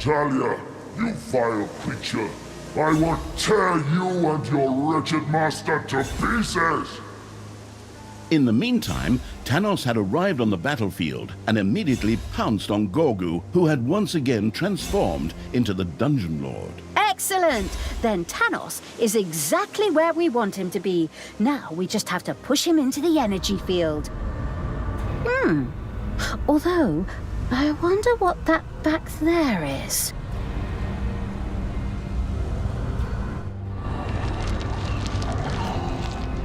Talia, you vile creature. I will tear you and your wretched master to pieces! In the meantime, Thanos had arrived on the battlefield and immediately pounced on Gorgu, who had once again transformed into the Dungeon Lord. Excellent! Then Thanos is exactly where we want him to be. Now we just have to push him into the energy field. Although, I wonder what that back there is.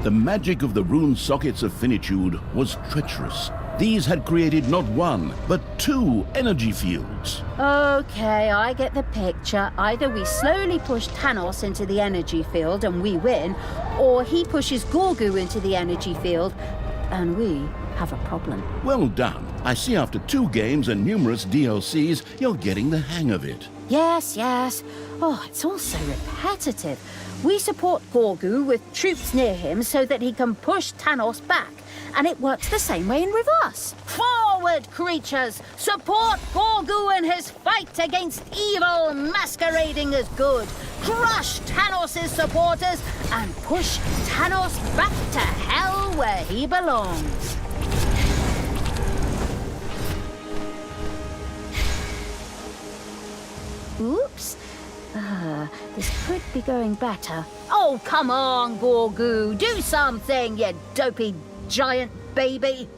The magic of the rune sockets of finitude was treacherous. These had created not one, but two energy fields. Okay, I get the picture. Either we slowly push Thanos into the energy field and we win, or he pushes Gorgu into the energy field and we have a problem. Well done. I see after 2 games and numerous DLCs, you're getting the hang of it. Yes, yes. Oh, it's all so repetitive. We support Gorgu with troops near him so that he can push Thanos back. And it works the same way in reverse. Forward, creatures! Support Gorgu in his fight against evil masquerading as good. Crush Thanos' supporters and push Thanos back to hell where he belongs. Oops. This could be going better. Oh, come on, Gorgu. Do something, you dopey giant baby.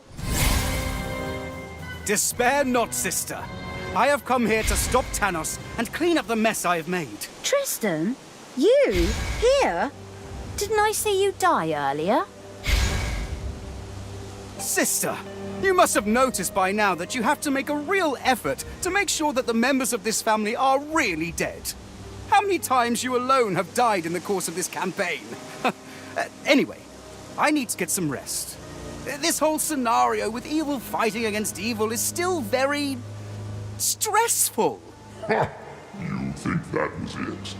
Despair not, sister. I have come here to stop Thanos and clean up the mess I have made. Tristan? You? Here? Didn't I see you die earlier? Sister, you must have noticed by now that you have to make a real effort to make sure that the members of this family are really dead. How many times you alone have died in the course of this campaign? Anyway, I need to get some rest. This whole scenario with evil fighting against evil is still very stressful. Ha! You think that is it?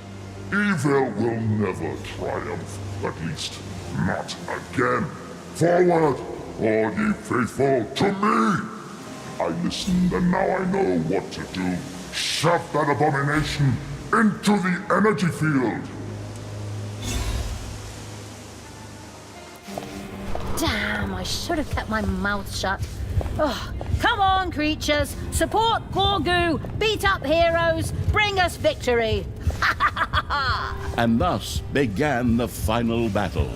Evil will never triumph, at least not again. Forward, all ye faithful, to me! I listened and now I know what to do. Shove that abomination into the energy field. Damn, I should have kept my mouth shut. Oh, come on, creatures. Support Gorgu. Beat up heroes. Bring us victory. And thus began the final battle.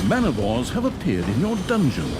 Manivores have appeared in your dungeon.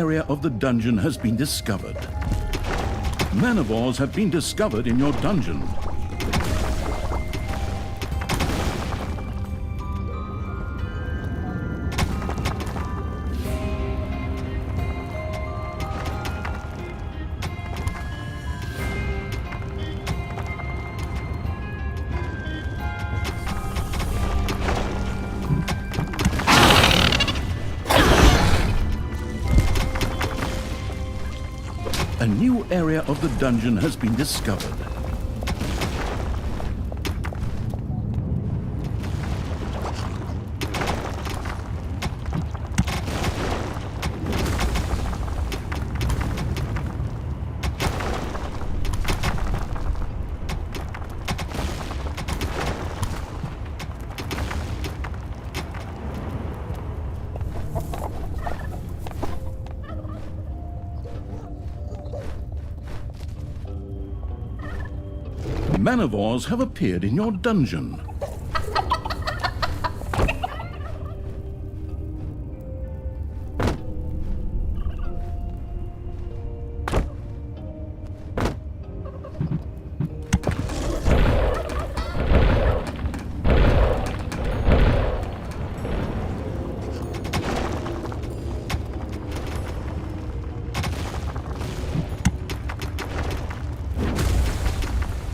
area of the dungeon has been discovered. Manivores have been discovered in your dungeon. A new area of the dungeon has been discovered. Manivores have appeared in your dungeon.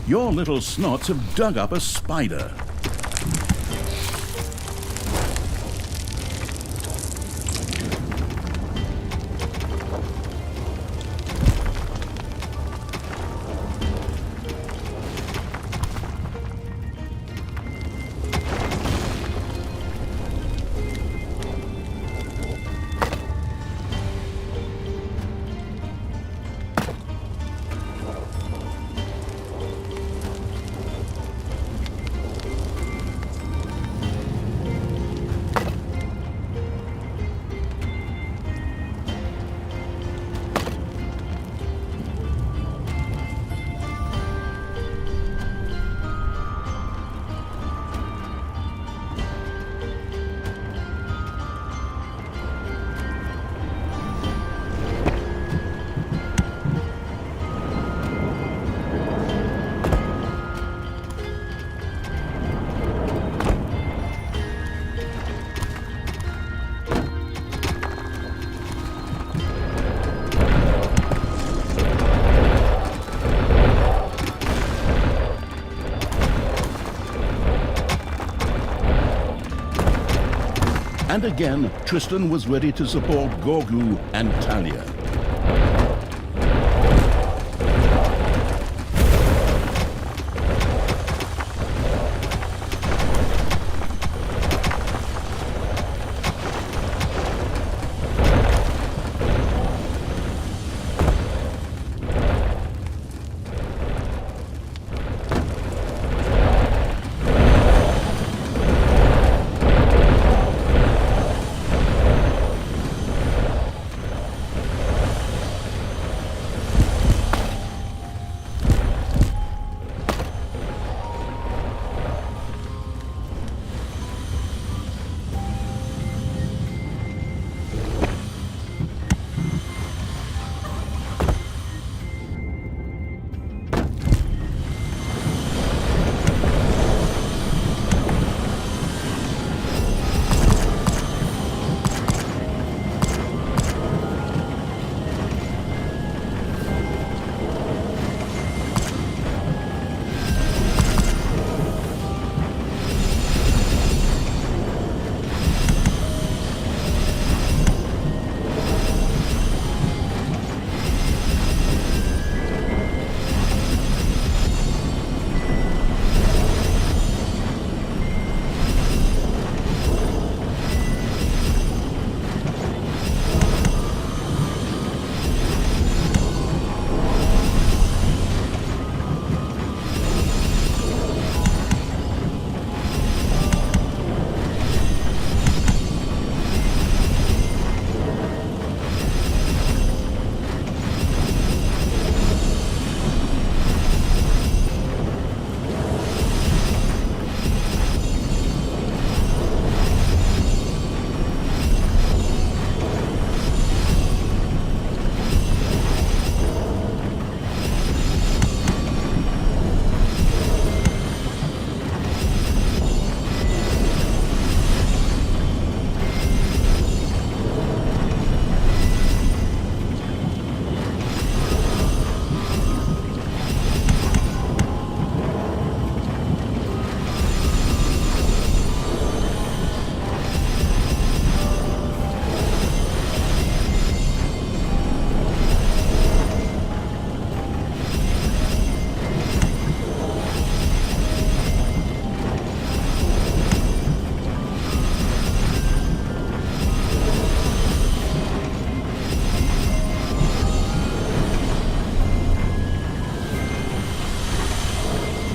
Your little snots have dug up a spider. And again, Tristan was ready to support Gorgu and Talia.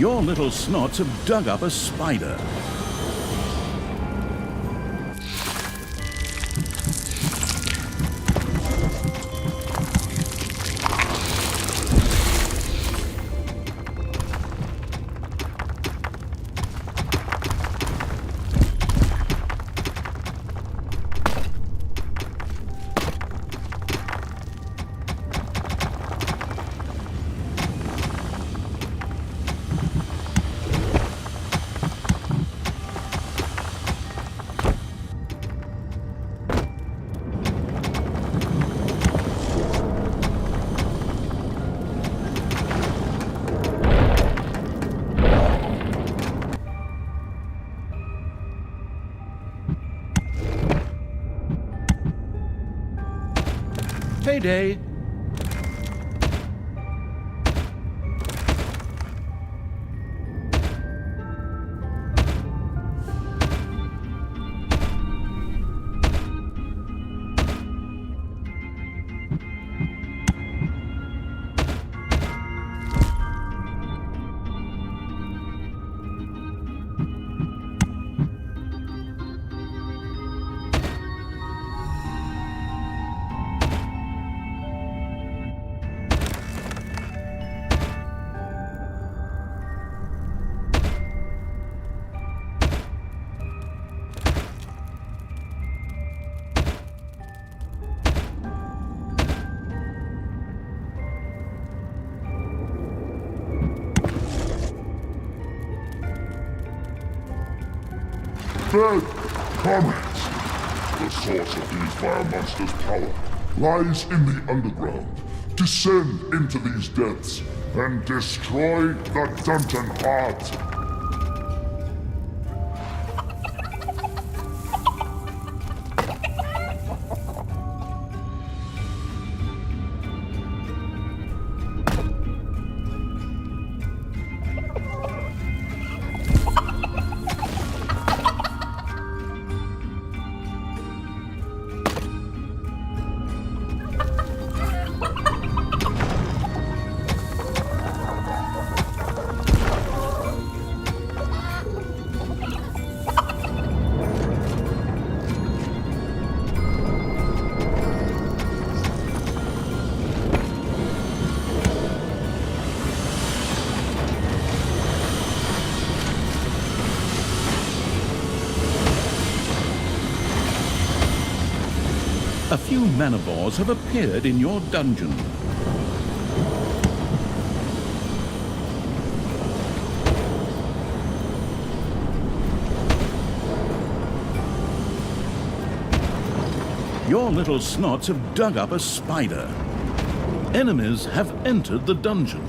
Your little snots have dug up a spider. Payday. Dead comrades! The source of these vile monsters' power lies in the underground. Descend into these depths and destroy the dungeon heart. A few manivores have appeared in your dungeon. Your little snots have dug up a spider. Enemies have entered the dungeon.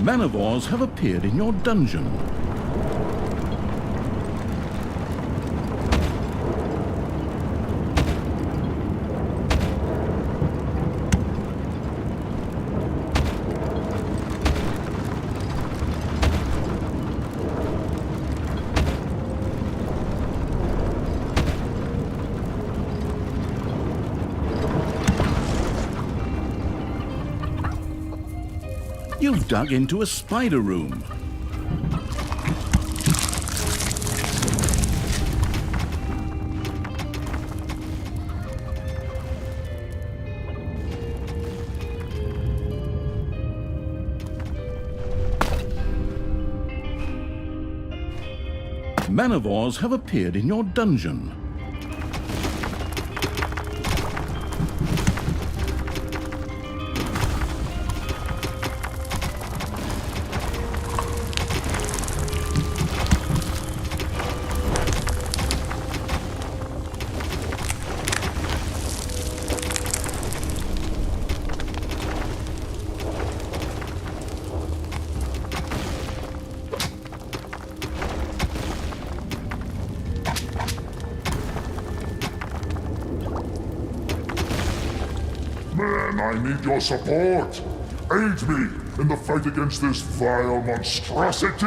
Manivores have appeared in your dungeon. You've dug into a spider room. Manivores have appeared in your dungeon. Men, I need your support. Aid me in the fight against this vile monstrosity.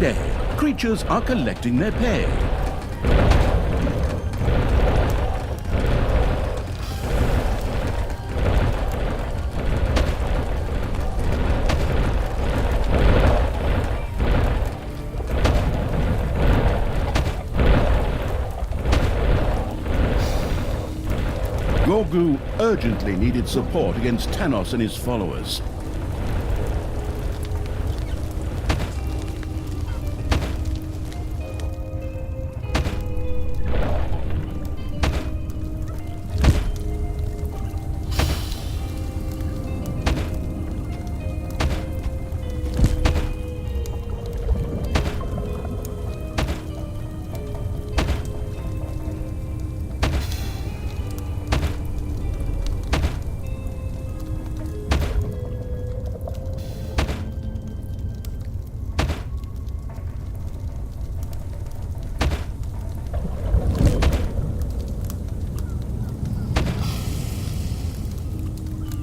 Payday! Creatures are collecting their pay. Gorgu urgently needed support against Thanos and his followers.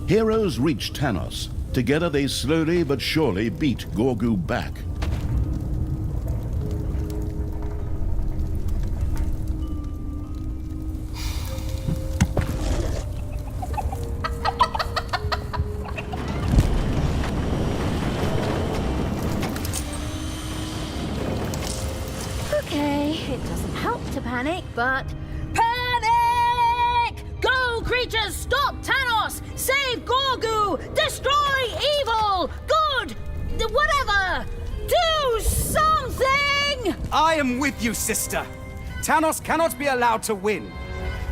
Heroes reach Thanos. Together they slowly but surely beat Gorgu back. Okay, it doesn't help to panic, but... Panic! Go, creatures! Stop Thanos! Save Gorgu! Destroy evil! Good! Whatever! Do something! I am with you, sister. Thanos cannot be allowed to win.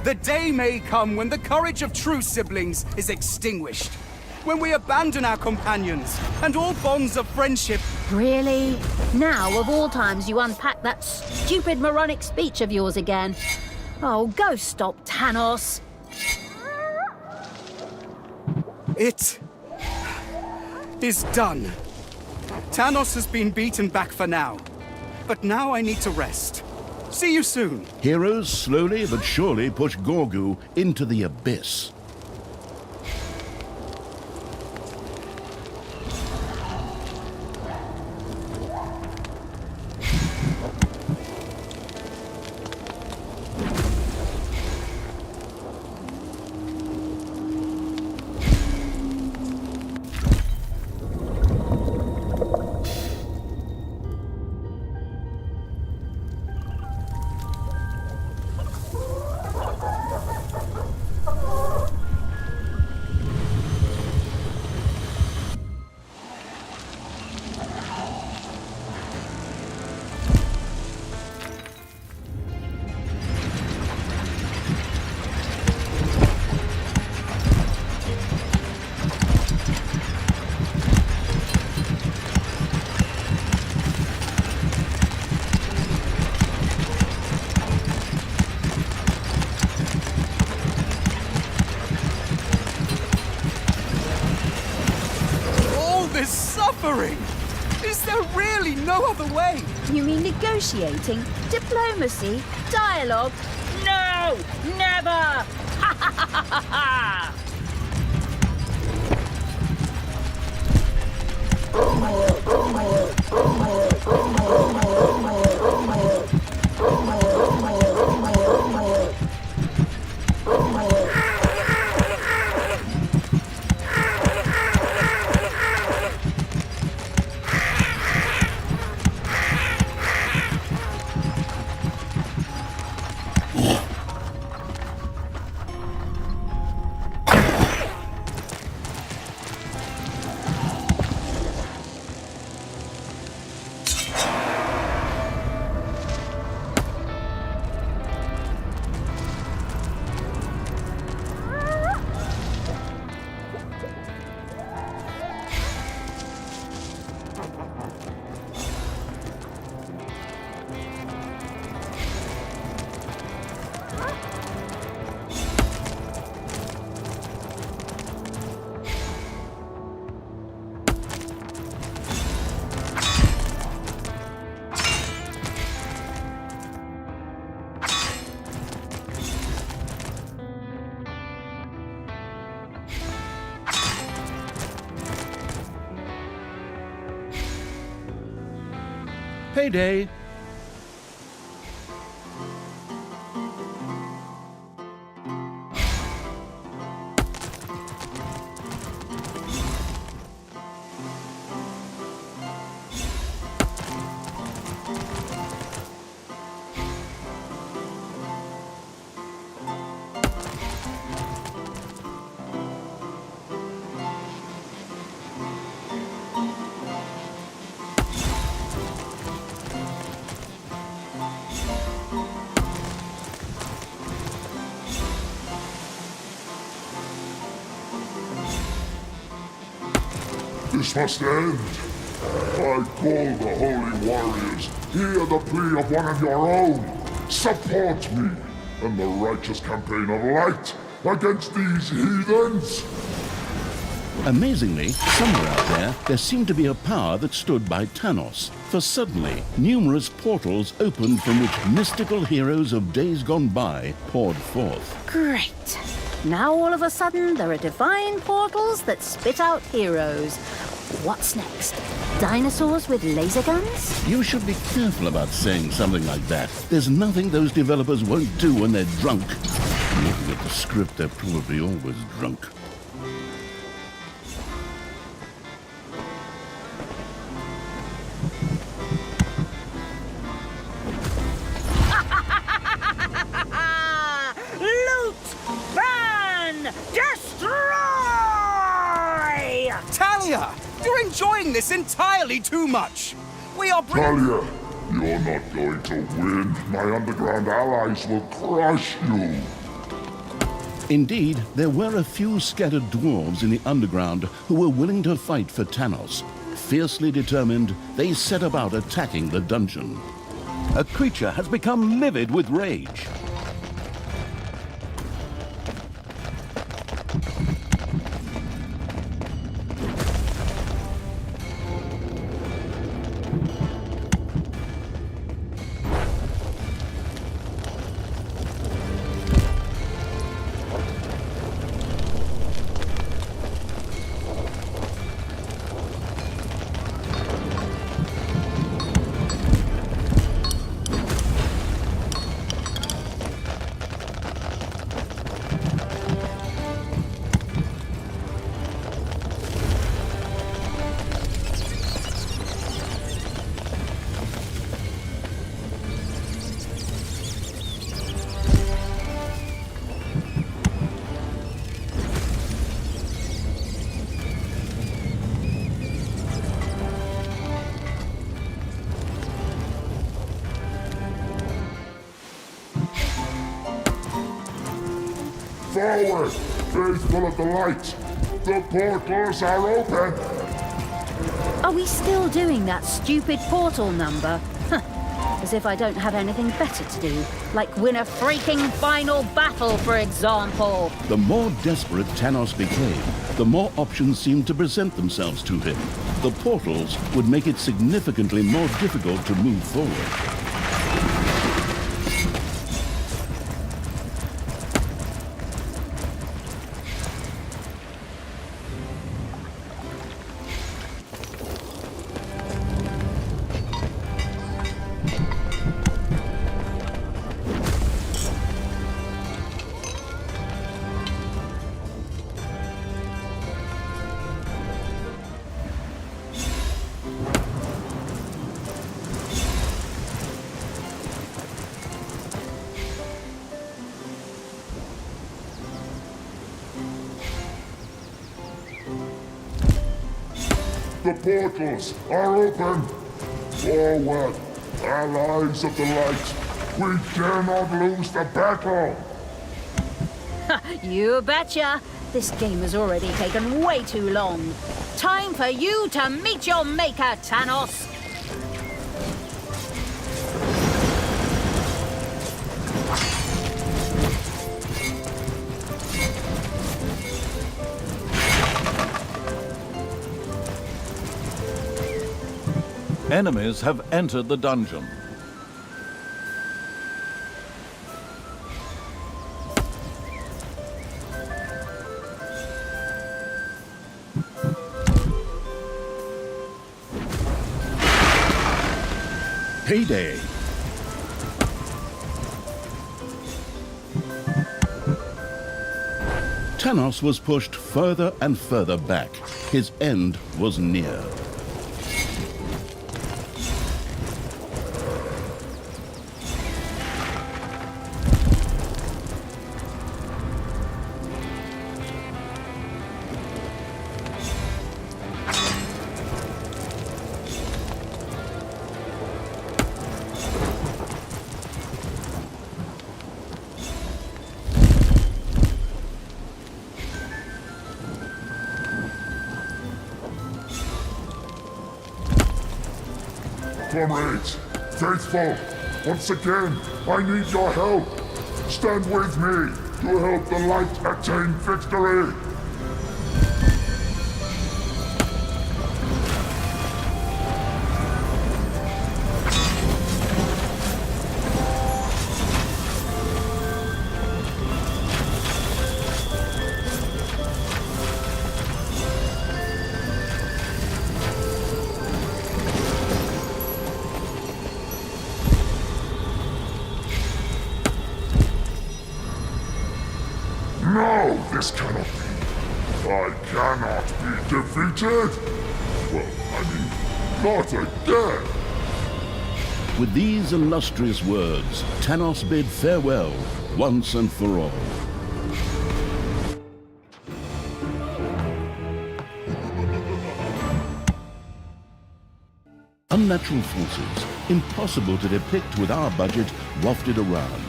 The day may come when the courage of true siblings is extinguished. When we abandon our companions and all bonds of friendship. Really? Now, of all times, you unpack that stupid moronic speech of yours again. Oh, go stop Thanos. It is done. Thanos has been beaten back for now. But now I need to rest. See you soon. Heroes slowly but surely push Gorgu into the abyss. Is there really no other way? You mean negotiating? Diplomacy? Dialogue? No! Never! Ha ha ha ha ha! Payday! This must end. I call the holy warriors. Hear the plea of one of your own. Support me in the righteous campaign of light against these heathens. Amazingly, somewhere out there seemed to be a power that stood by Thanos. For suddenly, numerous portals opened from which mystical heroes of days gone by poured forth. Great. Now all of a sudden there are divine portals that spit out heroes. What's next? Dinosaurs with laser guns? You should be careful about saying something like that. There's nothing those developers won't do when they're drunk. Looking at the script, they're probably always drunk. Loot! Ban! Destroy! Talia! You're enjoying this entirely too much! We are Talia, you're not going to win. My underground allies will crush you. Indeed, there were a few scattered dwarves in the underground who were willing to fight for Thanos. Fiercely determined, they set about attacking the dungeon. A creature has become livid with rage. Forward, faithful of the light. The portals are open. Are we still doing that stupid portal number? Huh. As if I don't have anything better to do, like win a freaking final battle, for example. The more desperate Thanos became, the more options seemed to present themselves to him. The portals would make it significantly more difficult to move forward. The portals are open. Forward, allies of the light. We dare not lose the battle. You betcha. This game has already taken way too long. Time for you to meet your maker, Thanos. Enemies have entered the dungeon. Payday. Thanos was pushed further and further back. His end was near. Comrades, faithful, once again, I need your help. Stand with me to help the light attain victory. No, this cannot be. I cannot be defeated. Well, I mean, not again. With these illustrious words, Thanos bid farewell once and for all. Unnatural forces, impossible to depict with our budget, wafted around.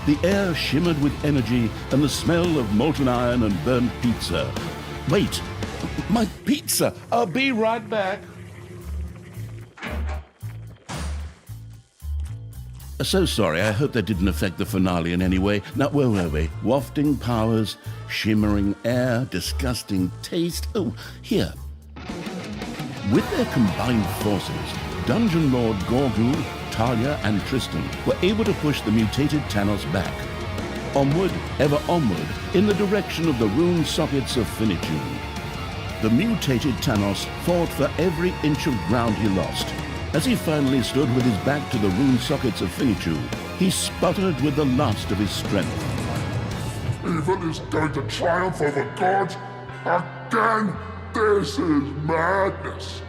The air shimmered with energy and the smell of molten iron and burnt pizza. Wait, my pizza! I'll be right back. So sorry, I hope that didn't affect the finale in any way. Now, where were we? Wafting powers, shimmering air, disgusting taste. Oh, here. With their combined forces, Dungeon Lord Gorgu, Talia and Tristan were able to push the mutated Thanos back. Onward, ever onward, in the direction of the rune sockets of finitude. The mutated Thanos fought for every inch of ground he lost. As he finally stood with his back to the rune sockets of finitude, he sputtered with the last of his strength. Evil is going to triumph over God again. This is madness.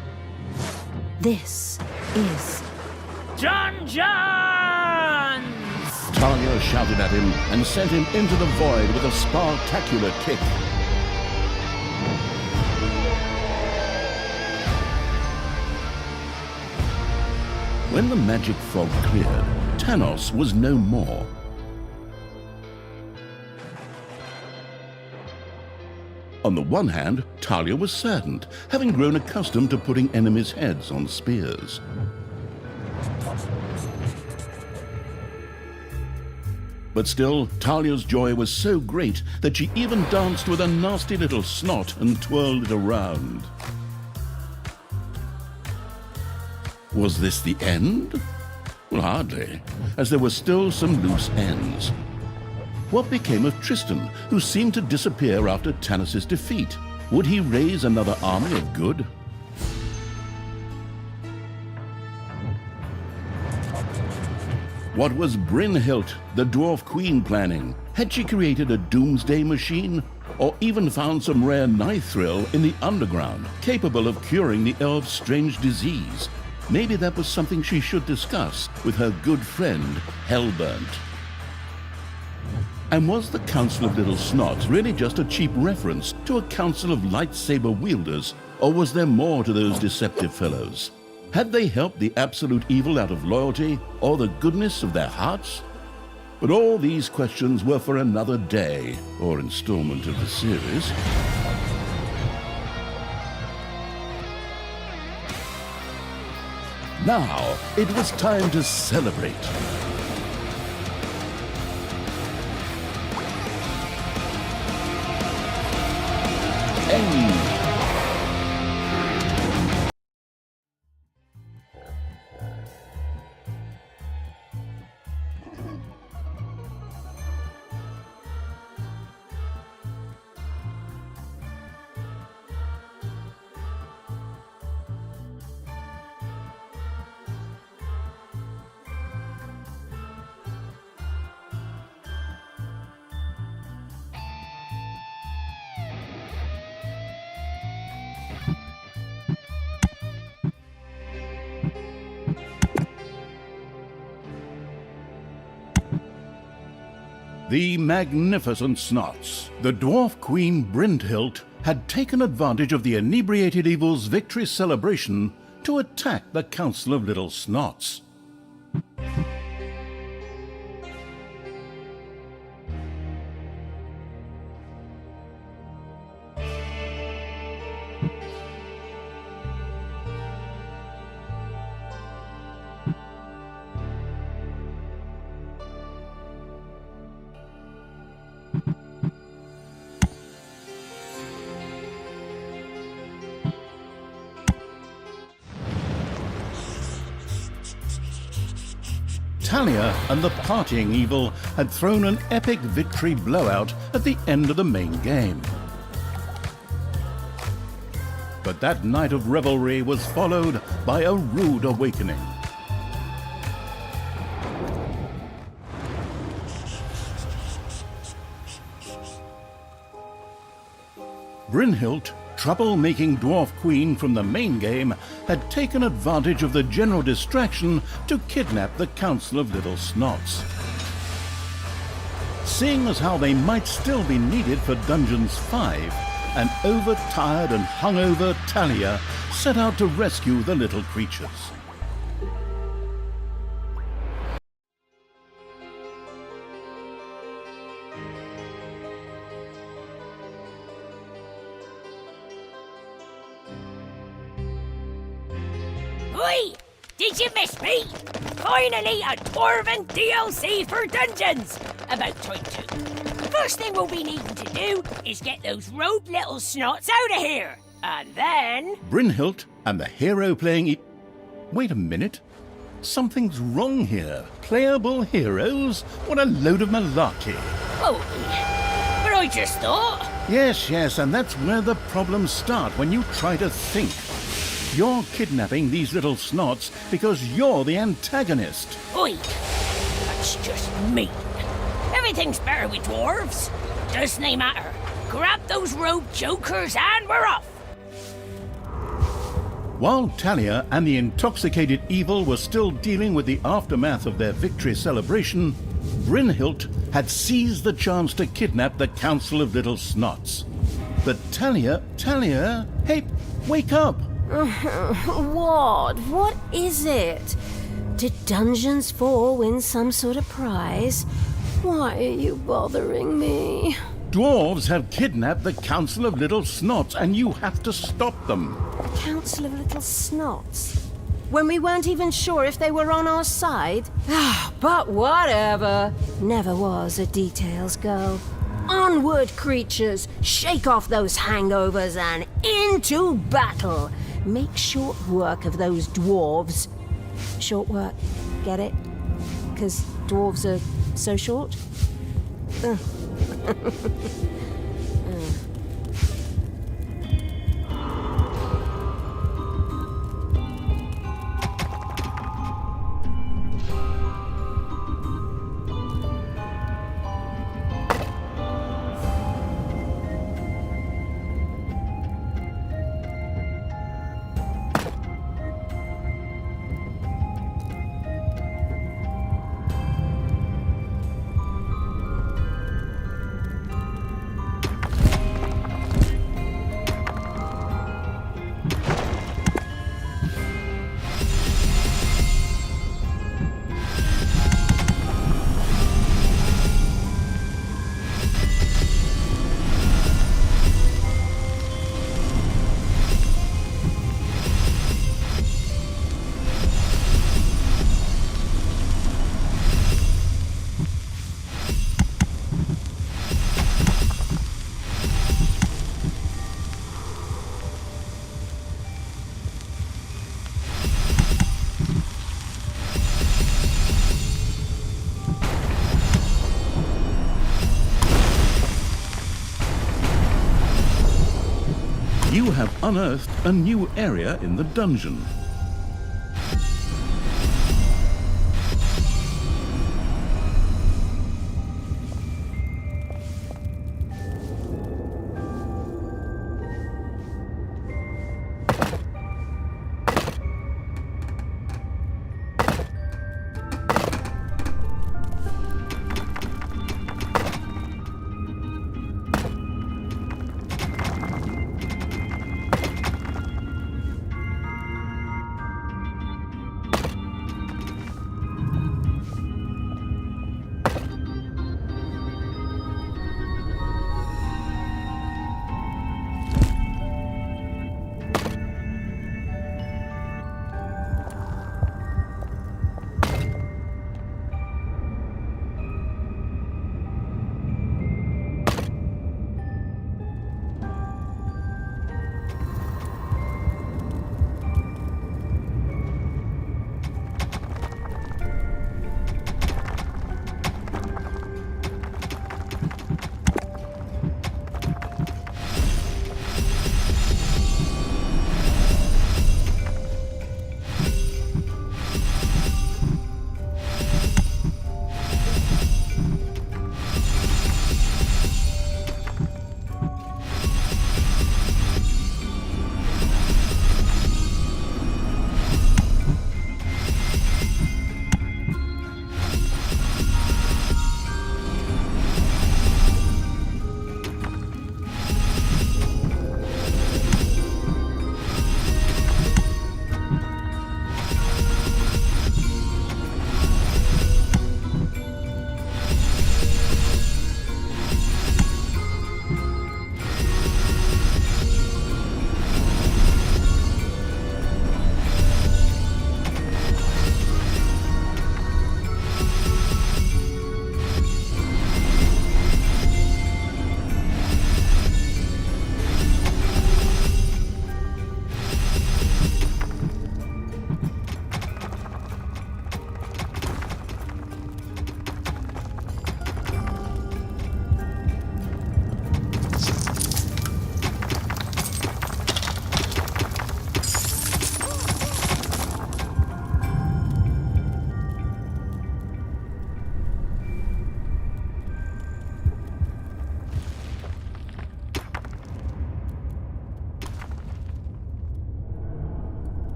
This is Dungeons! Talia shouted at him and sent him into the void with a spectacular kick. When the magic fog cleared, Thanos was no more. On the one hand, Talia was saddened, having grown accustomed to putting enemies' heads on spears. But still, Talia's joy was so great that she even danced with a nasty little snot and twirled it around. Was this the end? Well, hardly, as there were still some loose ends. What became of Tristan, who seemed to disappear after Thanos' defeat? Would he raise another army of good? What was Brynhild, the dwarf queen, planning? Had she created a doomsday machine? Or even found some rare nithril in the underground, capable of curing the elves' strange disease? Maybe that was something she should discuss with her good friend, Hellburnt. And was the Council of Little Snots really just a cheap reference to a council of lightsaber wielders, or was there more to those deceptive fellows? Had they helped the absolute evil out of loyalty or the goodness of their hearts? But all these questions were for another day or installment of the series. Now, it was time to celebrate. Hey! The magnificent Snots. The dwarf queen Brynhild had taken advantage of the inebriated evil's victory celebration to attack the Council of Little Snots. Talia and the partying evil had thrown an epic victory blowout at the end of the main game. But that night of revelry was followed by a rude awakening. Brynhild, trouble-making dwarf queen from the main game, had taken advantage of the general distraction to kidnap the Council of Little Snots. Seeing as how they might still be needed for Dungeons 5, an overtired and hungover Talia set out to rescue the little creatures. Oi! Did you miss me? Finally, a dwarven DLC for Dungeons! About time too. First thing we'll be needing to do is get those rogue little snots out of here. And then... Brynhild and the hero playing Wait a minute. Something's wrong here. Playable heroes? What a load of malarkey. Oh, but I just thought... Yes, and that's where the problems start, when you try to think. You're kidnapping these little snots because you're the antagonist. Oi! That's just mean. Everything's better with dwarves. Doesn't they matter? Grab those rogue jokers and we're off! While Talia and the intoxicated evil were still dealing with the aftermath of their victory celebration, Brynhild had seized the chance to kidnap the Council of Little Snots. But Talia, hey, wake up! What? What is it? Did Dungeons 4 win some sort of prize? Why are you bothering me? Dwarves have kidnapped the Council of Little Snots, and you have to stop them. Council of Little Snots? When we weren't even sure if they were on our side? But whatever. Never was a details girl. Onward, creatures! Shake off those hangovers and into battle! Make short work of those dwarves. Short work, get it? 'Cause dwarves are so short? You have unearthed a new area in the dungeon.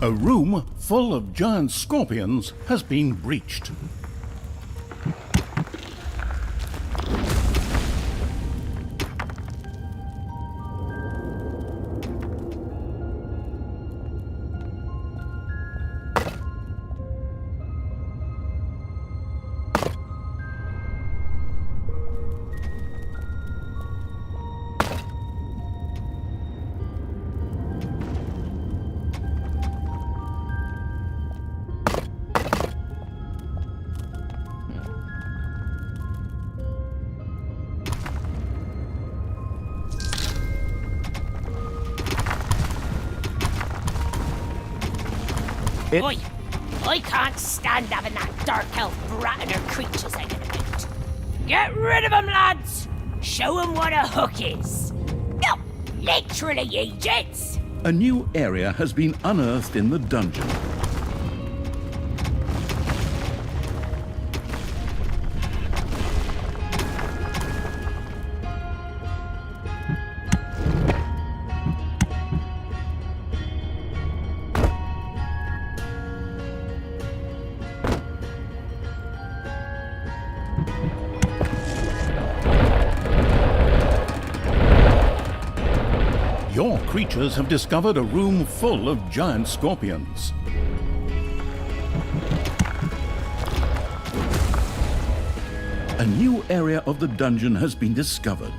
A room full of giant scorpions has been breached. Oi! I can't stand having that dark elf brat and her creatures hanging about. Get rid of them, lads! Show them what a hook is. No, literally, ye jets! A new area has been unearthed in the dungeon. Your creatures have discovered a room full of giant scorpions. A new area of the dungeon has been discovered.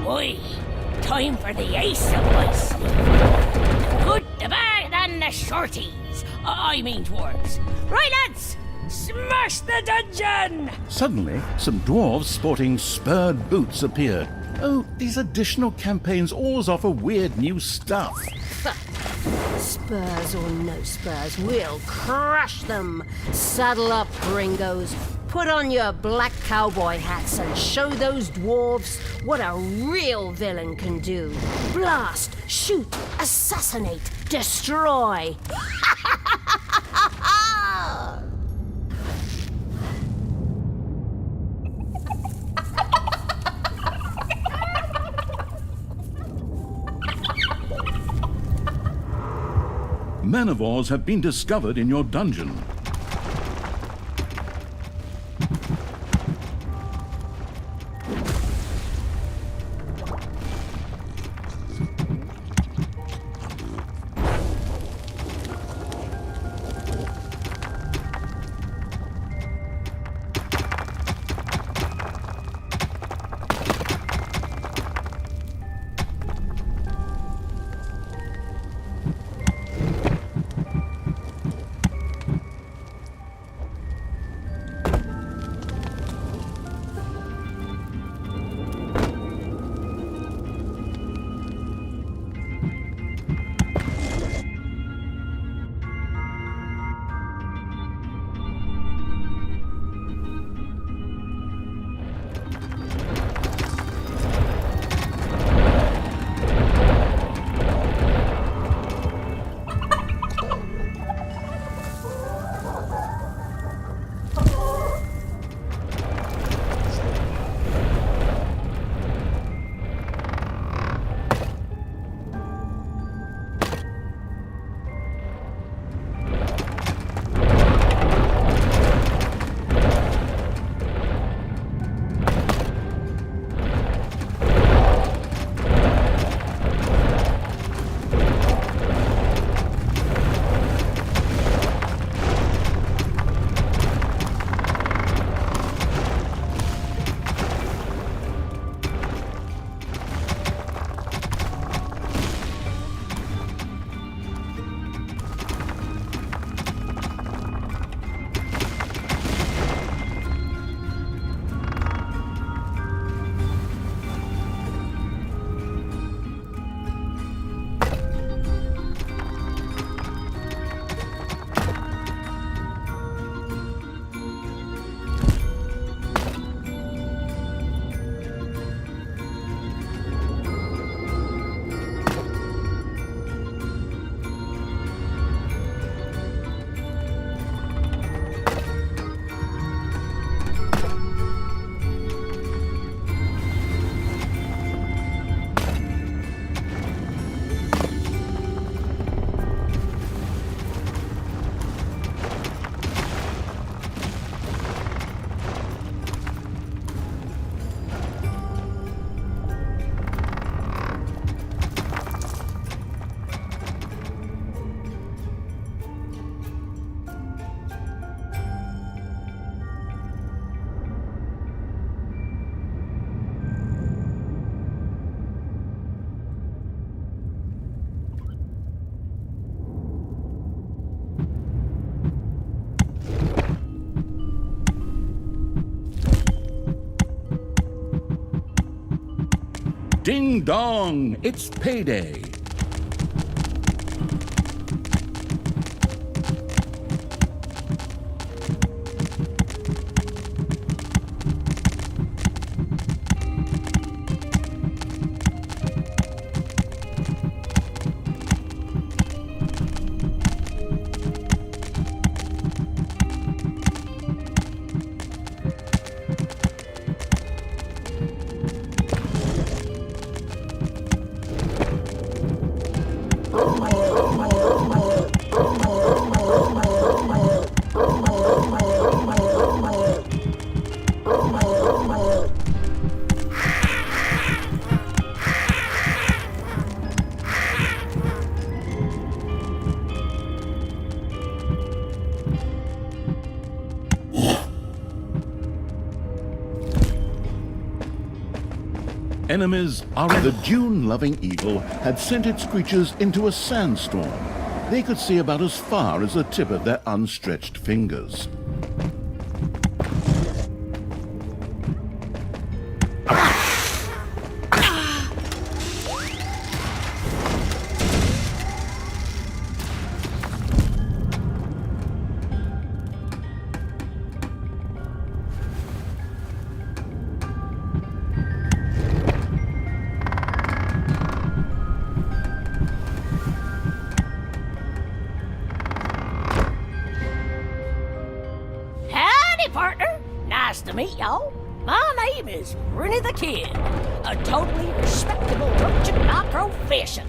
Oi! Time for the ace of my sleeve. The good, the bad, and the shorties. I mean dwarves. Right, lads! Smash the dungeon! Suddenly, some dwarves sporting spurred boots appeared. Oh, these additional campaigns always offer weird new stuff. Spurs or no spurs, we'll crush them. Saddle up, gringos. Put on your black cowboy hats and show those dwarves what a real villain can do. Blast, shoot, assassinate, destroy. Manivores have been discovered in your dungeon. Ding dong, it's payday. Enemies are the dune-loving eagle had sent its creatures into a sandstorm. They could see about as far as the tip of their unstretched fingers. Partner, nice to meet y'all. My name is Rennie the Kid, a totally respectable merchant by profession.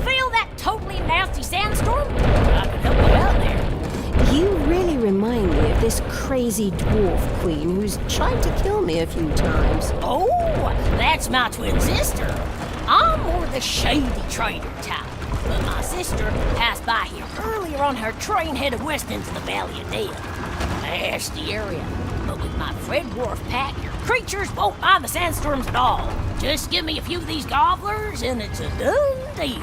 Feel that totally nasty sandstorm? I can help you out there. You really remind me of this crazy dwarf queen who's tried to kill me a few times. Oh, that's my twin sister. I'm more the shady trader type, but my sister passed by here earlier on her train headed west into the Valley of Death. Nasty area, but with my Fred Dwarf pack, your creatures won't mind the sandstorms at all. Just give me a few of these gobblers and it's a done deal.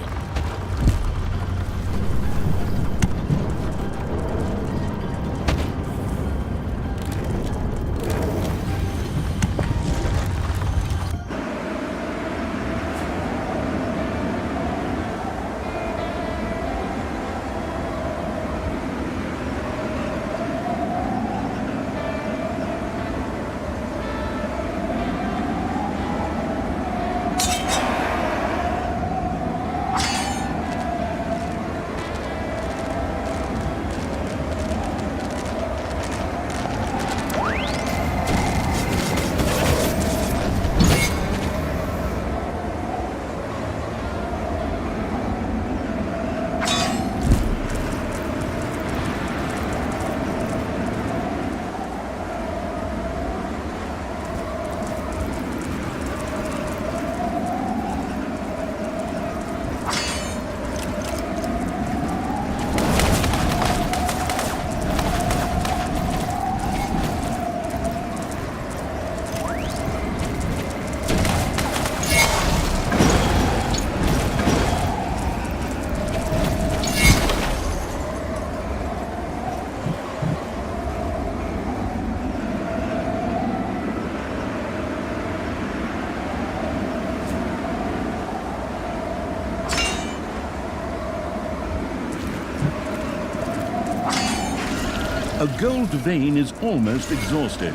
A gold vein is almost exhausted.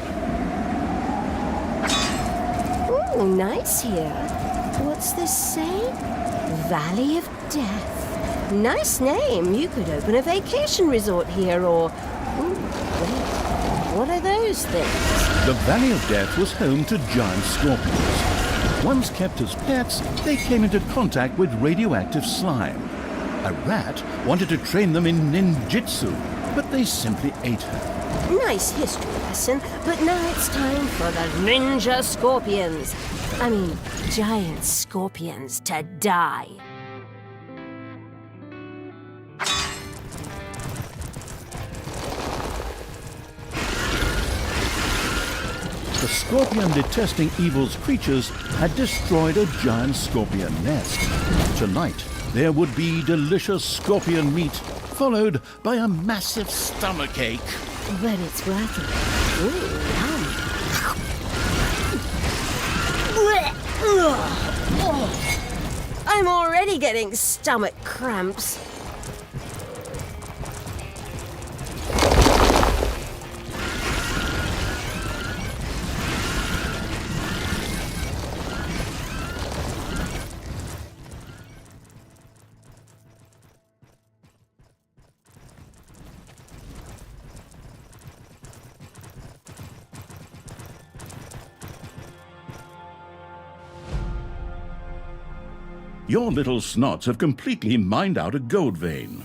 Ooh, nice here. What's this say? Valley of Death. Nice name. You could open a vacation resort here, or... Ooh, wait. What are those things? The Valley of Death was home to giant scorpions. Once kept as pets, they came into contact with radioactive slime. A rat wanted to train them in ninjutsu, but they simply ate her. Nice history lesson, but now it's time for the ninja scorpions. I mean, giant scorpions to die. The scorpion-detesting evil's creatures had destroyed a giant scorpion nest. Tonight, there would be delicious scorpion meat, followed by a massive stomachache. But it's worth it. Ooh, yum. I'm already getting stomach cramps. Your little snots have completely mined out a gold vein.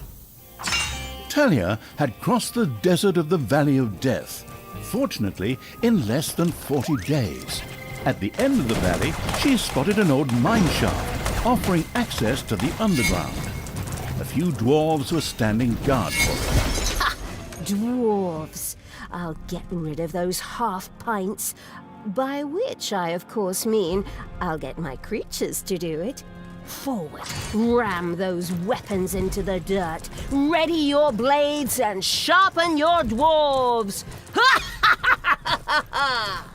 Talia had crossed the desert of the Valley of Death, fortunately in less than 40 days. At the end of the valley, she spotted an old mine shaft, offering access to the underground. A few dwarves were standing guard for it. Ha! Dwarves. I'll get rid of those half-pints. By which I, of course, mean I'll get my creatures to do it. Forward, ram those weapons into the dirt. Ready your blades and sharpen your dwarves. Ha ha ha ha ha!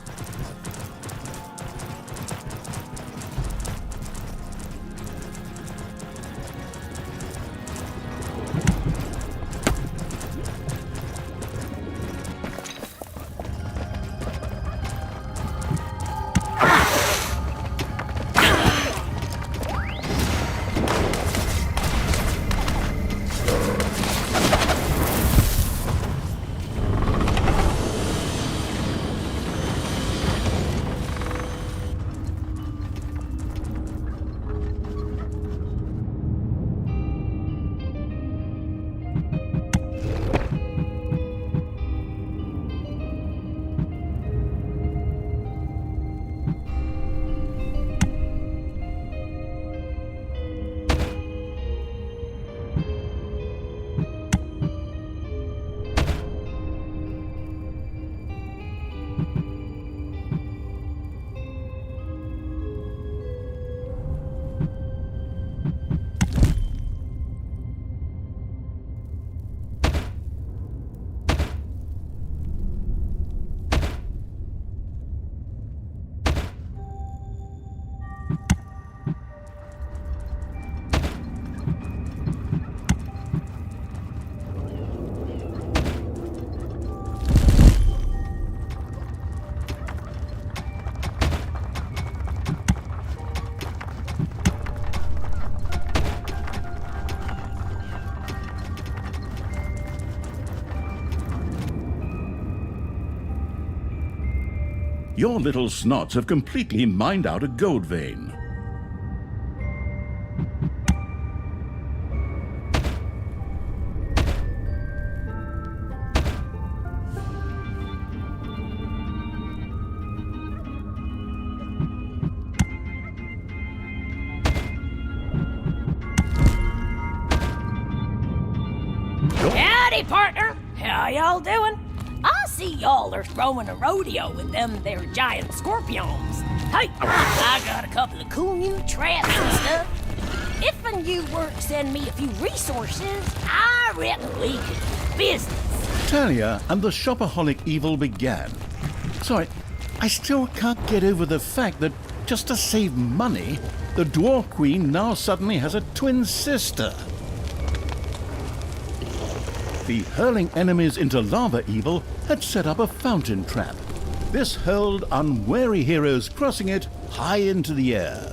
Your little snots have completely mined out a gold vein. Howdy, partner. How y'all doing? I see y'all are throwing a rodeo with them there giant scorpions. Hey, I got a couple of cool new traps and stuff. If and you were to send me a few resources, I reckon we could do business. Talia and the shopaholic evil began. Sorry, I still can't get over the fact that just to save money, the Dwarf Queen now suddenly has a twin sister. The hurling enemies into lava evil had set up a fountain trap. This hurled unwary heroes crossing it high into the air.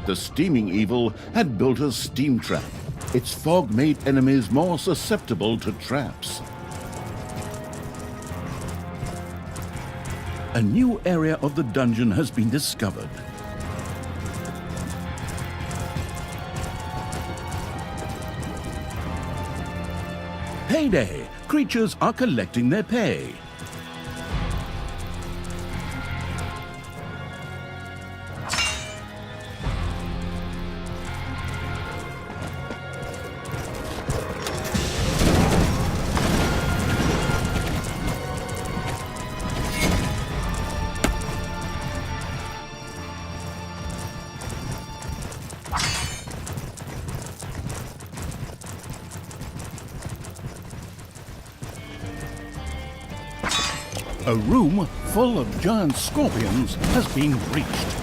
The steaming evil had built a steam trap. Its fog made enemies more susceptible to traps. A new area of the dungeon has been discovered. Payday! Creatures are collecting their pay. A room full of giant scorpions has been reached.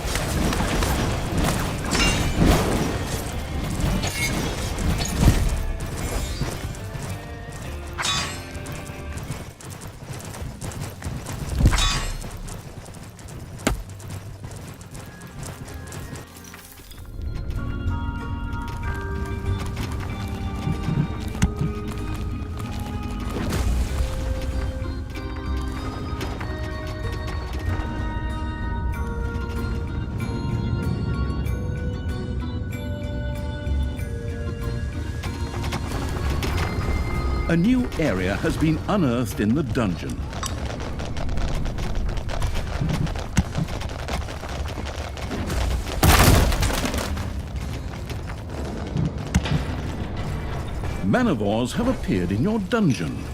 A new area has been unearthed in the dungeon. Manivores have appeared in your dungeon.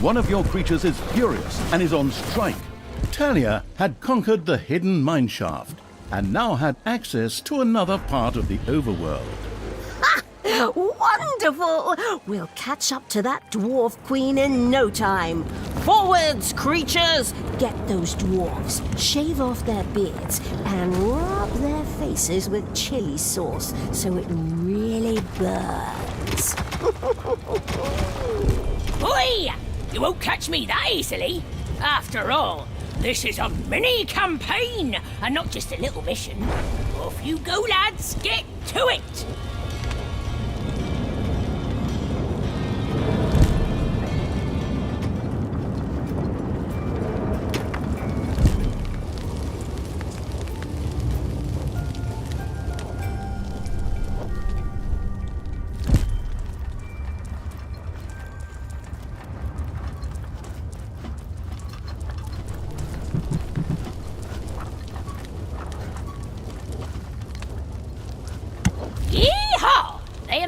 One of your creatures is furious and is on strike. Talia had conquered the hidden mineshaft and now had access to another part of the overworld. Wonderful! We'll catch up to that dwarf queen in no time. Forwards, creatures! Get those dwarves, shave off their beards, and rub their faces with chili sauce so it really burns. Oi! You won't catch me that easily. After all, this is a mini-campaign, and not just a little mission. Off you go, lads. Get to it!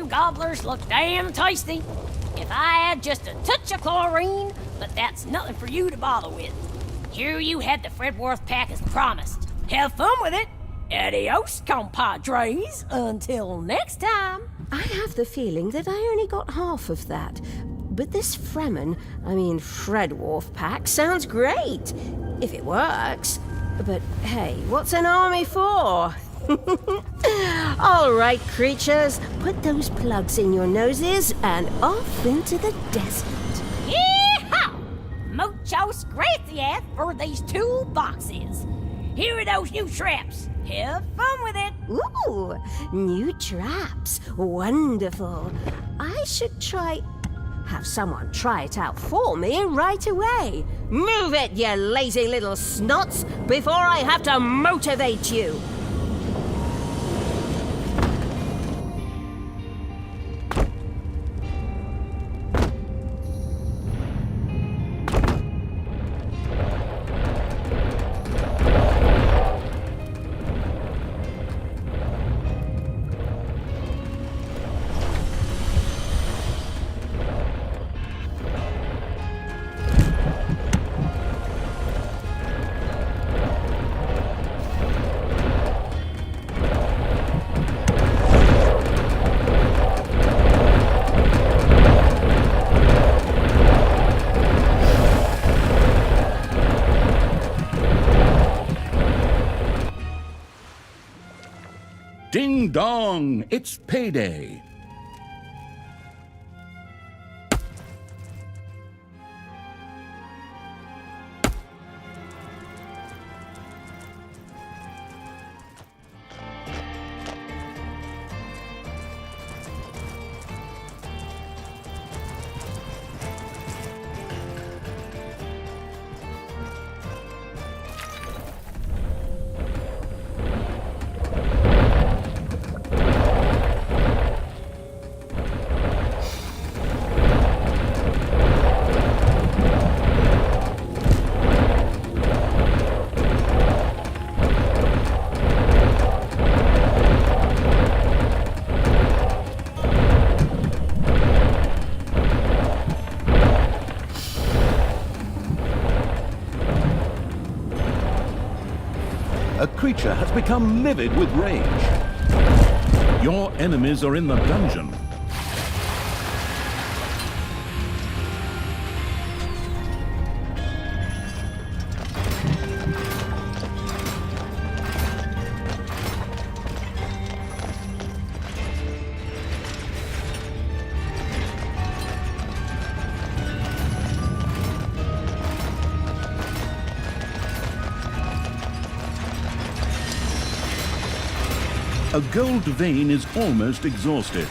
Gobblers look damn tasty. If I had just a touch of chlorine, but that's nothing for you to bother with. Here you had the Fredworth pack as promised. Have fun with it. Adios, compadres. Until next time. I have the feeling that I only got half of that. But this Fredworth pack sounds great. If it works. But hey, what's an army for? All right, creatures, put those plugs in your noses and off into the desert. Yeehaw! Muchos gracias for these toolboxes. Here are those new traps. Have fun with it. Ooh, new traps. Wonderful. I should have someone try it out for me right away. Move it, you lazy little snots, before I have to motivate you. Ding dong! It's payday! A creature has become livid with rage. Your enemies are in the dungeon. A gold vein is almost exhausted.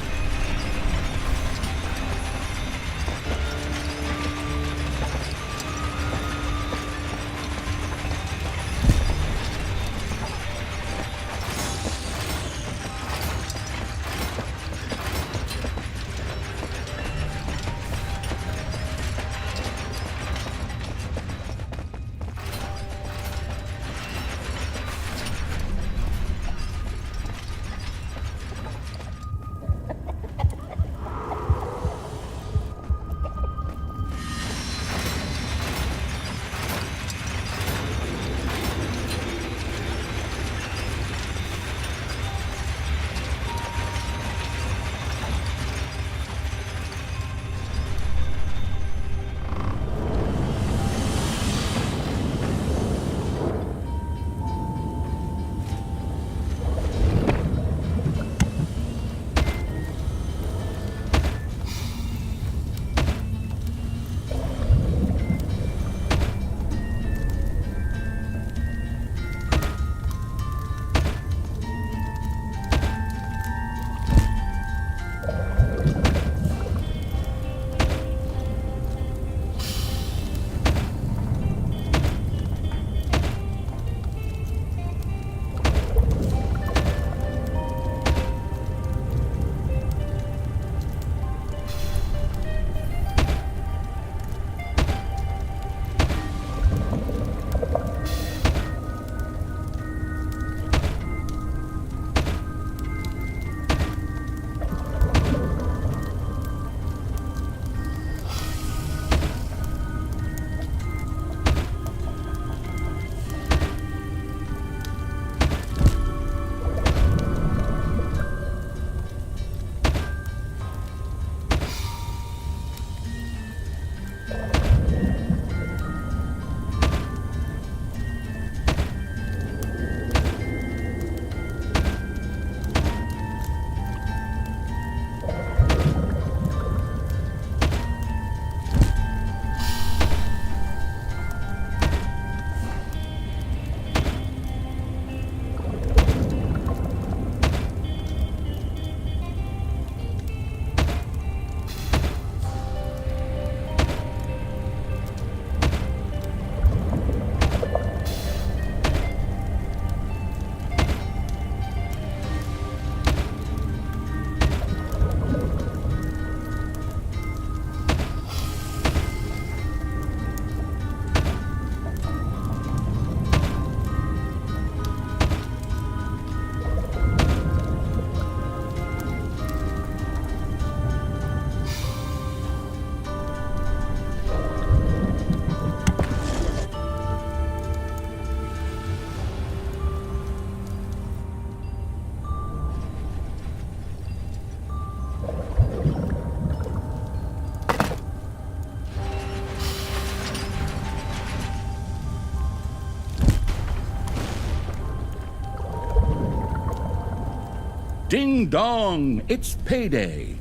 Ding dong, it's payday.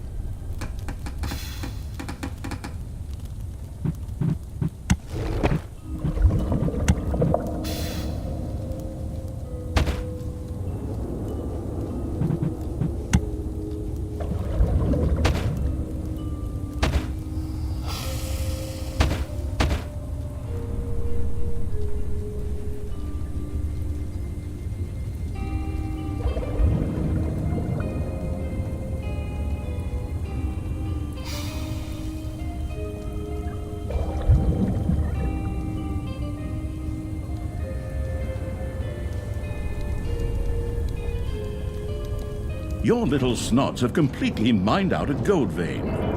Your little snots have completely mined out a gold vein.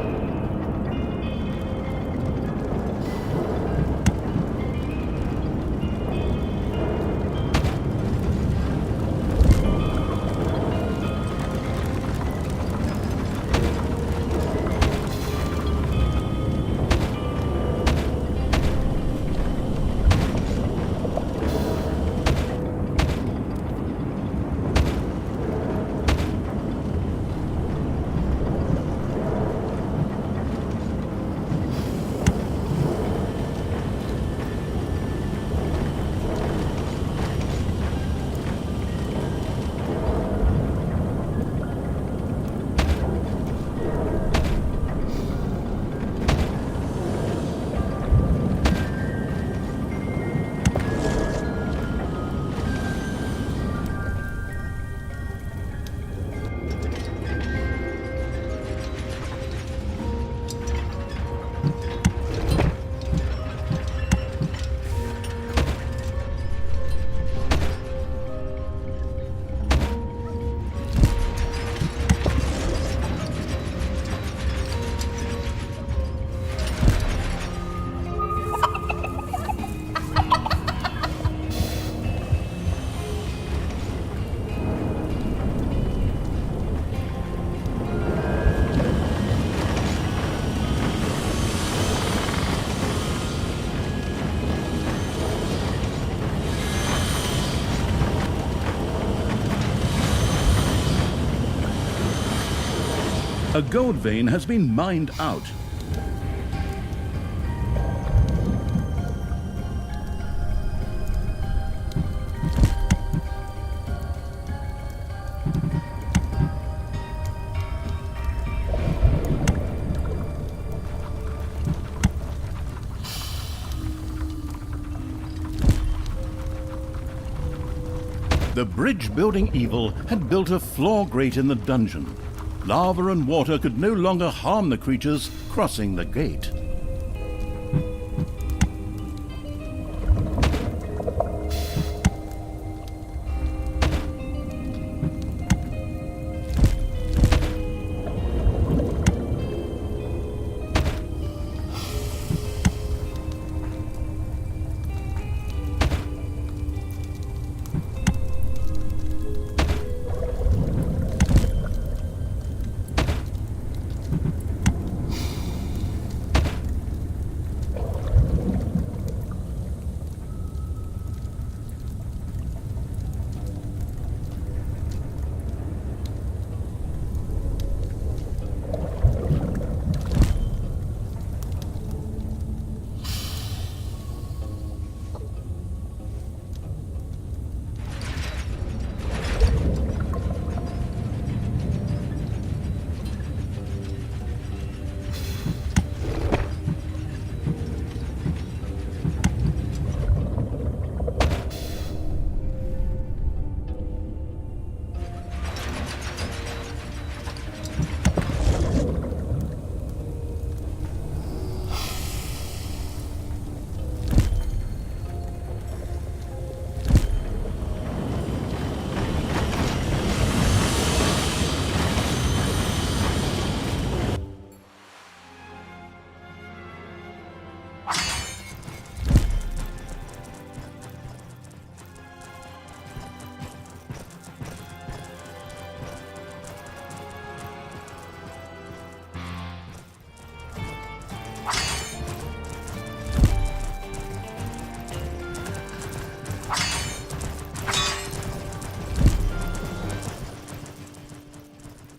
A gold vein has been mined out. The bridge-building evil had built a floor grate in the dungeon. Lava and water could no longer harm the creatures crossing the gate.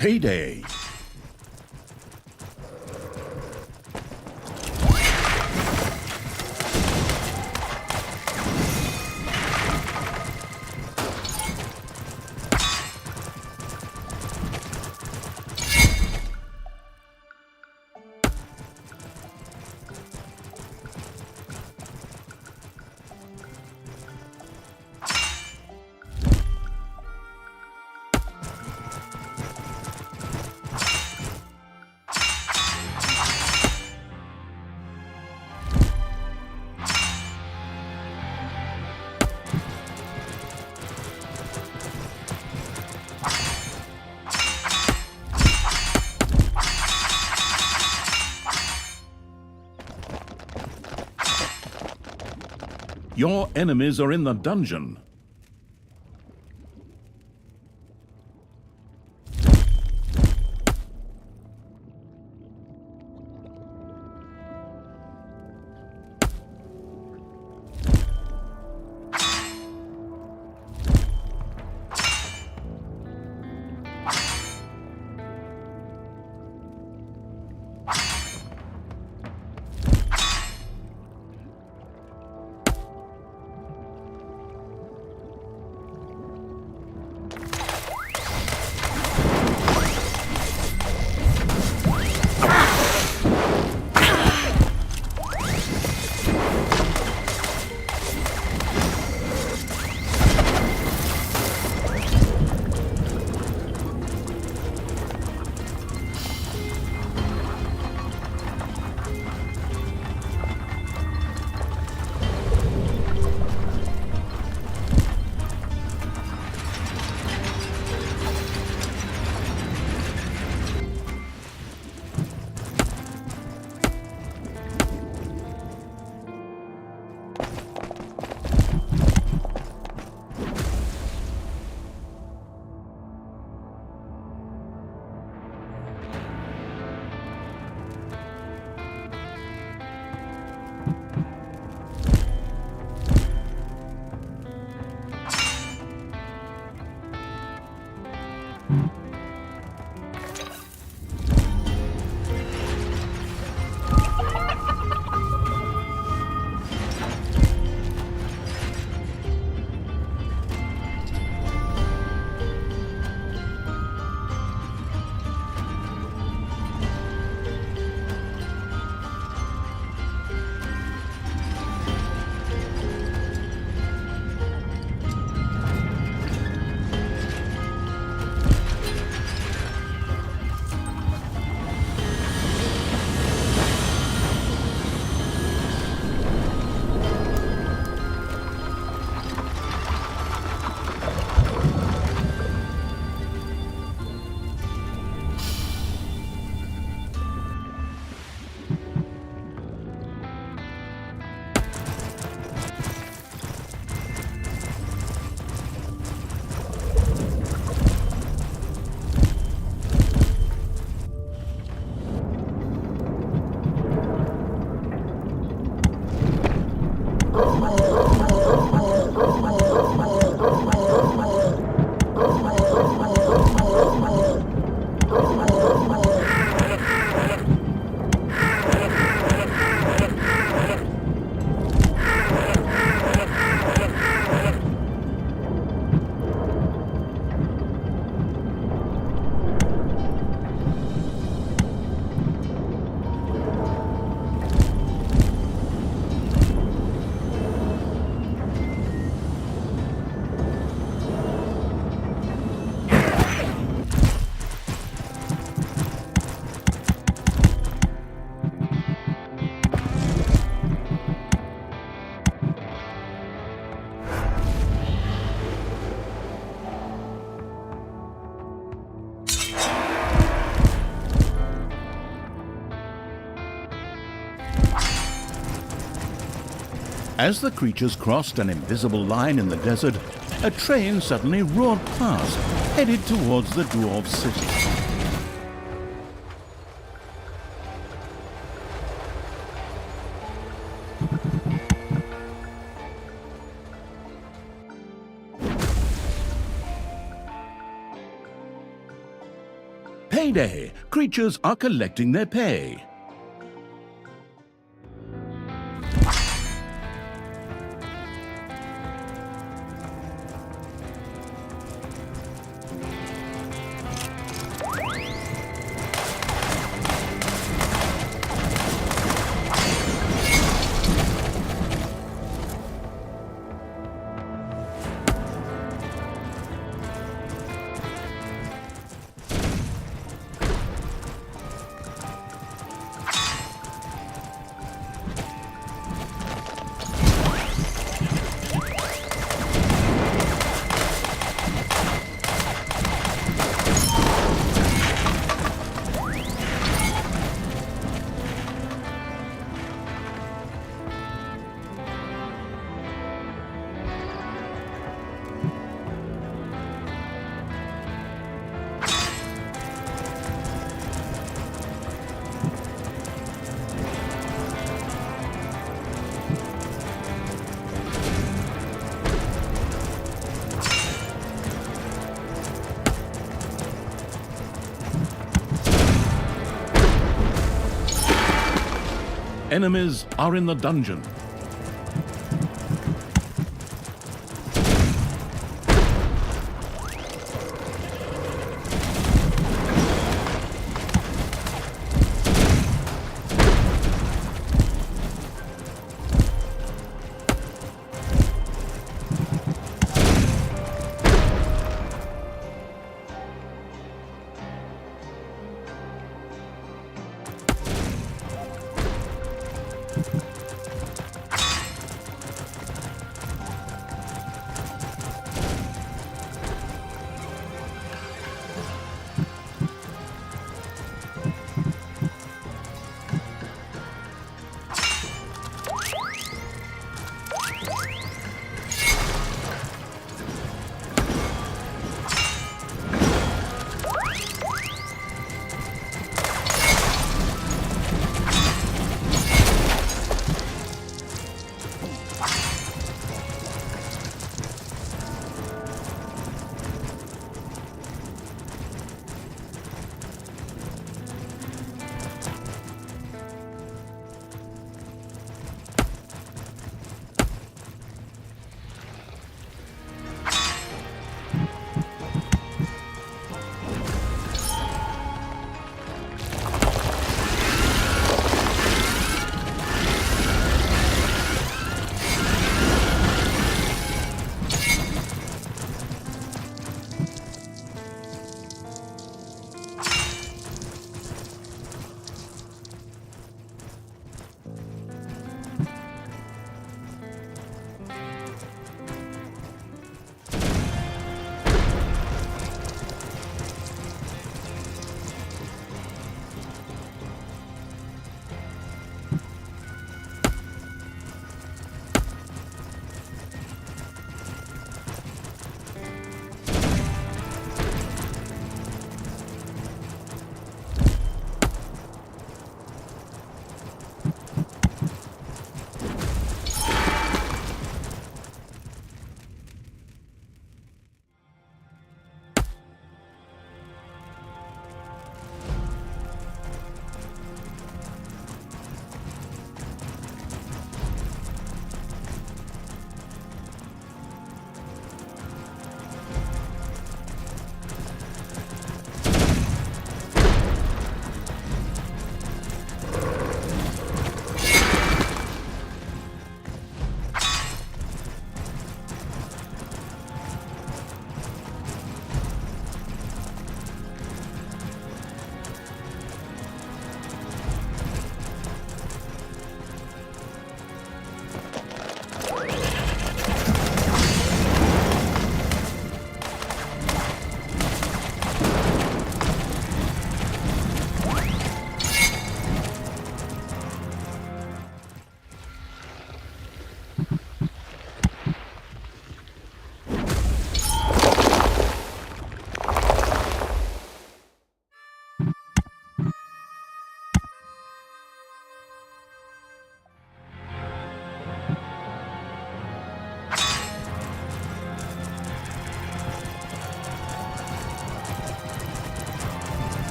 Payday. Your enemies are in the dungeon. As the creatures crossed an invisible line in the desert, a train suddenly roared past, headed towards the dwarves' city. Payday! Creatures are collecting their pay. Enemies are in the dungeon.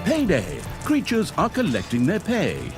Payday! Creatures are collecting their pay.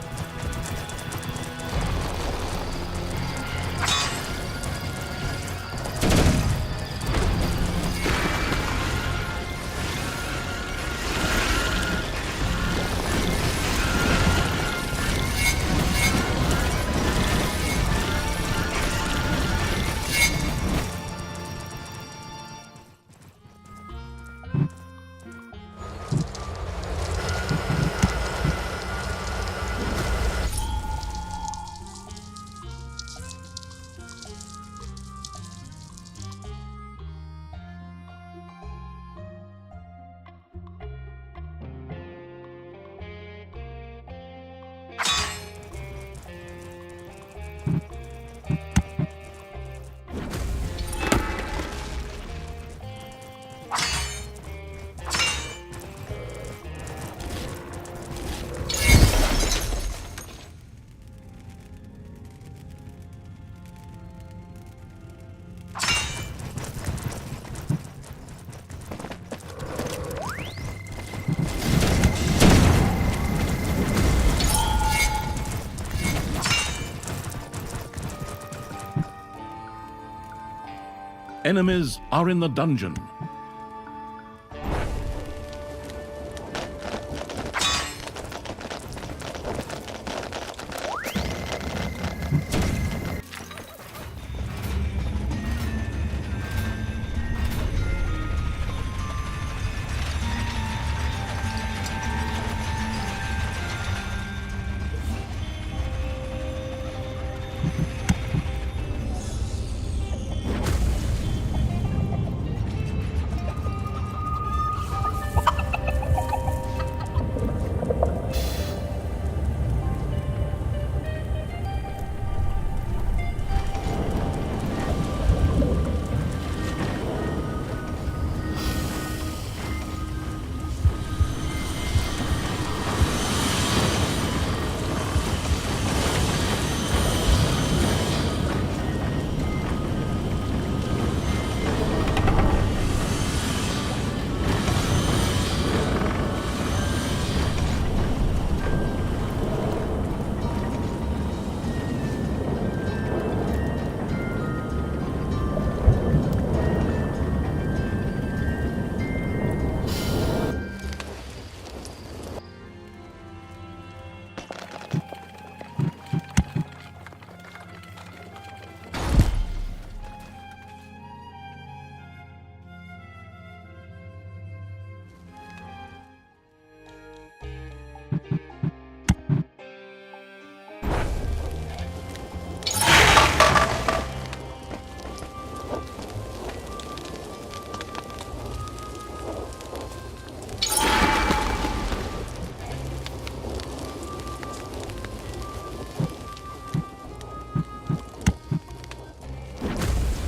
Enemies are in the dungeon.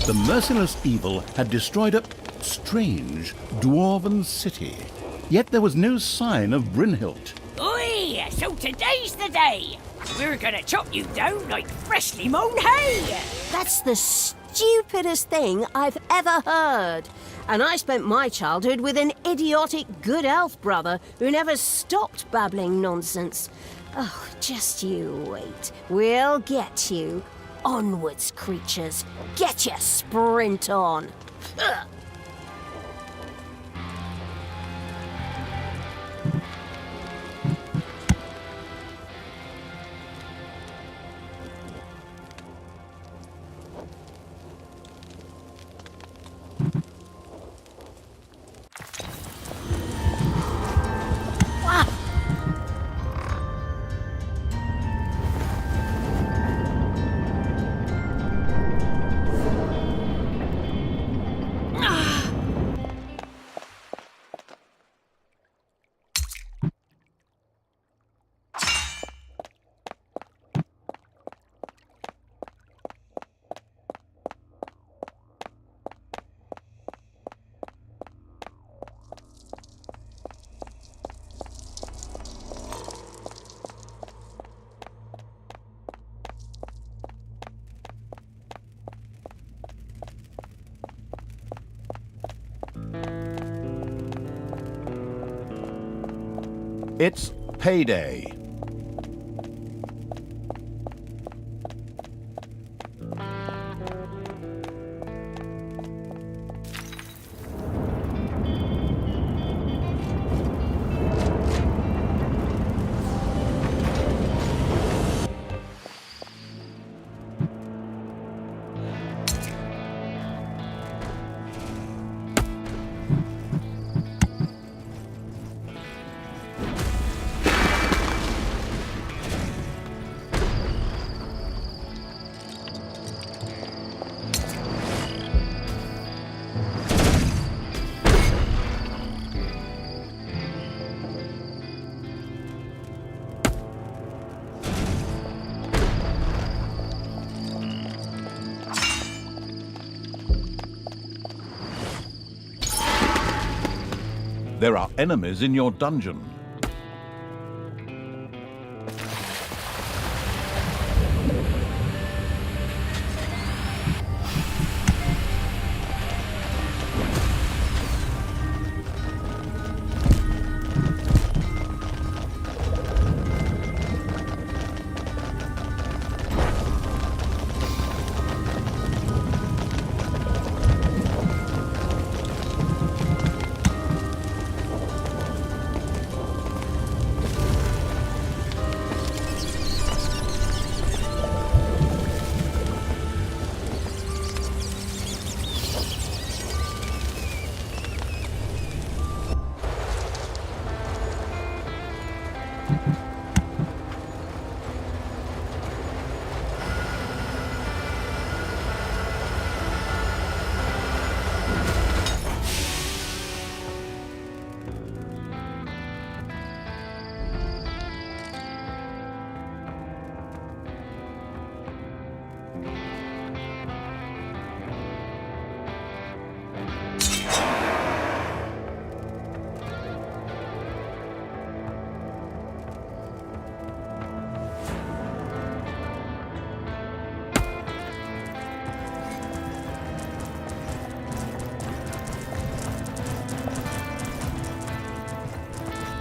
The merciless evil had destroyed a strange dwarven city. Yet there was no sign of Brynhild. Oi, so today's the day. We're gonna chop you down like freshly mown hay. That's the stupidest thing I've ever heard. And I spent my childhood with an idiotic good elf brother who never stopped babbling nonsense. Oh, just you wait. We'll get you. Onwards, creatures. Get your sprint on. Ugh. It's payday. There are enemies in your dungeon.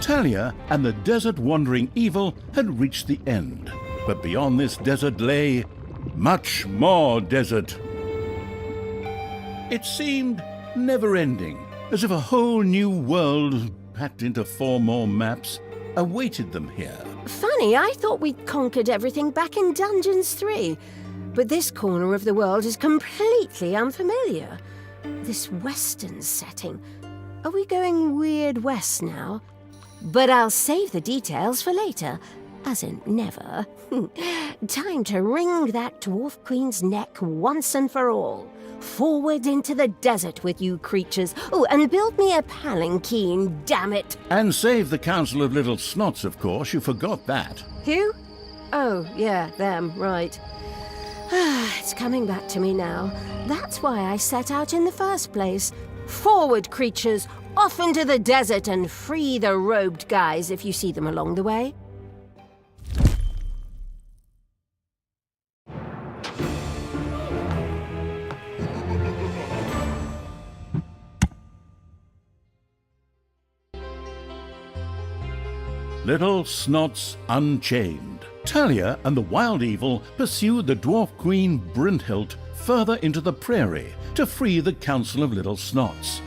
Talia and the desert-wandering evil had reached the end, but beyond this desert lay much more desert. It seemed never-ending, as if a whole new world, packed into 4 more maps, awaited them here. Funny, I thought we'd conquered everything back in Dungeons 3. But this corner of the world is completely unfamiliar. This western setting. Are we going weird west now? But I'll save the details for later. As in never. Time to wring that Dwarf Queen's neck once and for all. Forward into the desert with you creatures. Oh, and build me a palanquin, damn it. And save the Council of Little Snots, of course. You forgot that. Who? Oh, yeah, them, right. It's coming back to me now. That's why I set out in the first place. Forward, creatures! Off into the desert and free the robed guys if you see them along the way. Little Snots Unchained. Talia and the wild evil pursued the Dwarf Queen Brynhild further into the prairie to free the Council of Little Snots.